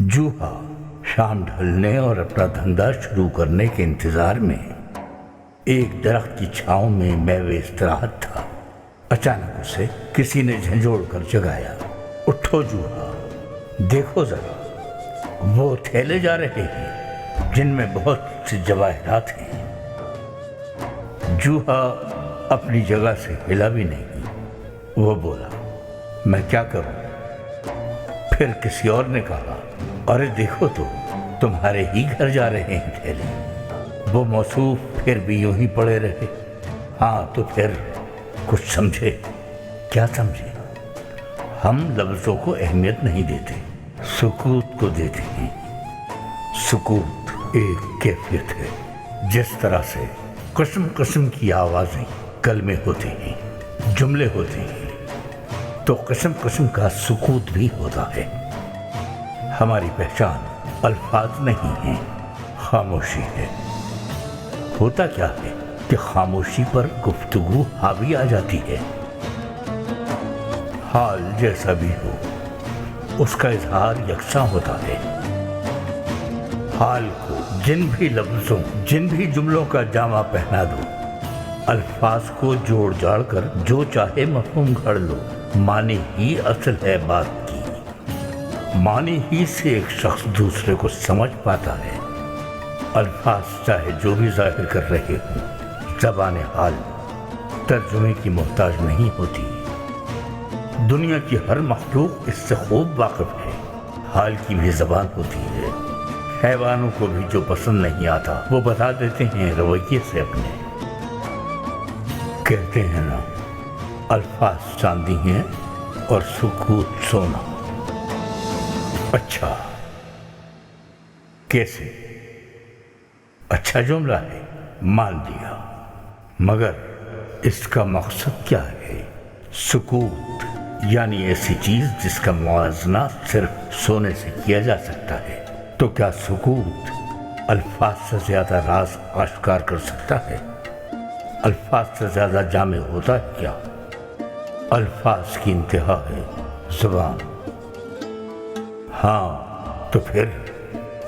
جوہا شام ڈھلنے اور اپنا دھندا شروع کرنے کے انتظار میں ایک درخت کی چھاؤں میں میوے استراحت تھا۔ اچانک اسے کسی نے جھنجھوڑ کر جگایا۔ اٹھو جوہا، دیکھو ذرا، وہ تھیلے جا رہے ہیں جن میں بہت سی جواہرات ہیں۔ جوہا اپنی جگہ سے ہلا بھی نہیں۔ وہ بولا، میں کیا کروں؟ پھر کسی اور نے کہا، ارے دیکھو تو، تمہارے ہی گھر جا رہے ہیں تھیلے۔ وہ موصوف پھر بھی یوں ہی پڑے رہے۔ ہاں تو پھر کچھ سمجھے؟ کیا سمجھے؟ ہم لفظوں کو اہمیت نہیں دیتے، سکوت کو دیتے ہیں۔ سکوت ایک کیفیت ہے۔ جس طرح سے قسم قسم کی آوازیں کلمے ہوتے ہیں، جملے ہوتے ہیں، تو قسم قسم کا سکوت بھی ہوتا ہے۔ ہماری پہچان الفاظ نہیں ہیں، خاموشی ہے۔ ہوتا کیا ہے کہ خاموشی پر گفتگو حاوی آ جاتی ہے۔ حال جیسا بھی ہو، اس کا اظہار یکساں ہوتا ہے۔ حال کو جن بھی لفظوں، جن بھی جملوں کا جامہ پہنا دو، الفاظ کو جوڑ جاڑ کر جو چاہے مفہوم گھڑ لو، معنی ہی اصل ہے بات کی۔ معنی ہی سے ایک شخص دوسرے کو سمجھ پاتا ہے۔ الفاظ چاہے جو بھی ظاہر کر رہے ہوں، زبان حال ترجمے کی محتاج نہیں ہوتی۔ دنیا کی ہر مخلوق اس سے خوب واقف ہے۔ حال کی بھی زبان ہوتی ہے۔ حیوانوں کو بھی جو پسند نہیں آتا وہ بتا دیتے ہیں رویے سے اپنے۔ کہتے ہیں نا، الفاظ چاندی ہیں اور سکوت سونا۔ اچھا، کیسے؟ اچھا جملہ ہے، مان لیا، مگر اس کا مقصد کیا ہے؟ سکوت یعنی ایسی چیز جس کا موازنہ صرف سونے سے کیا جا سکتا ہے۔ تو کیا سکوت الفاظ سے زیادہ راز آشکار کر سکتا ہے؟ الفاظ سے زیادہ جامع ہوتا ہے کیا؟ الفاظ کی انتہا ہے زبان۔ ہاں تو پھر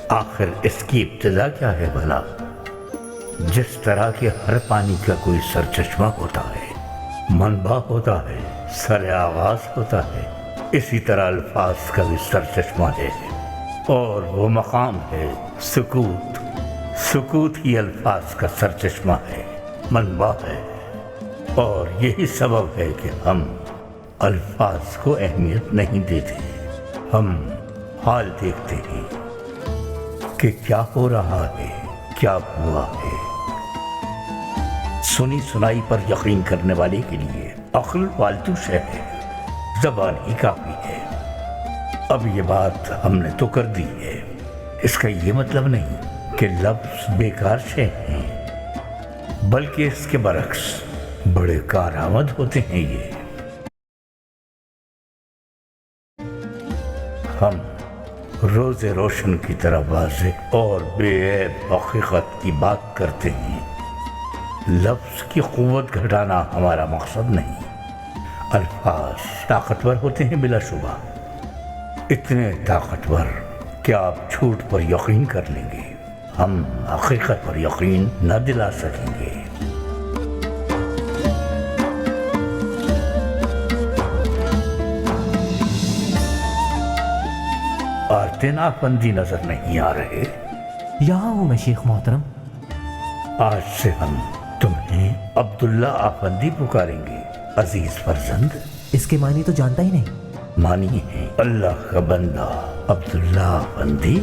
آخر اس کی ابتدا کیا ہے بھلا؟ جس طرح کہ ہر پانی کا کوئی سرچشمہ ہوتا ہے، منبع ہوتا ہے، سر آغاز ہوتا ہے، اسی طرح الفاظ کا بھی سرچشمہ ہے، اور وہ مقام ہے سکوت۔ سکوت ہی الفاظ کا سرچشمہ ہے، منبع ہے، اور یہی سبب ہے کہ ہم الفاظ کو اہمیت نہیں دیتے۔ ہم حال دیکھتے ہیں کہ کیا ہو رہا ہے، کیا ہوا ہے۔ سنی سنائی پر یقین کرنے والے کے لیے عقل فالتو شے ہے، زبان ہی کافی ہے۔ اب یہ بات ہم نے تو کر دی ہے، اس کا یہ مطلب نہیں کہ لفظ بیکار شے ہیں، بلکہ اس کے برعکس بڑے کارآمد ہوتے ہیں یہ۔ ہم روز روشن کی طرح واضح اور بے عیب حقیقت کی بات کرتے ہیں۔ لفظ کی قوت گھٹانا ہمارا مقصد نہیں۔ الفاظ طاقتور ہوتے ہیں بلا شبہ، اتنے طاقتور کہ آپ جھوٹ پر یقین کر لیں گے، ہم حقیقت پر یقین نہ دلا سکیں گے۔ آرتین آفندی نظر نہیں آ رہے؟ یہاں ہوں میں شیخ محترم۔ آج سے ہم تمہیں عبداللہ آفندی پکاریں گے، عزیز فرزند۔ اس کے معنی تو جانتا ہی نہیں۔ مانی ہے اللہ کا بندہ عبداللہ آفندی۔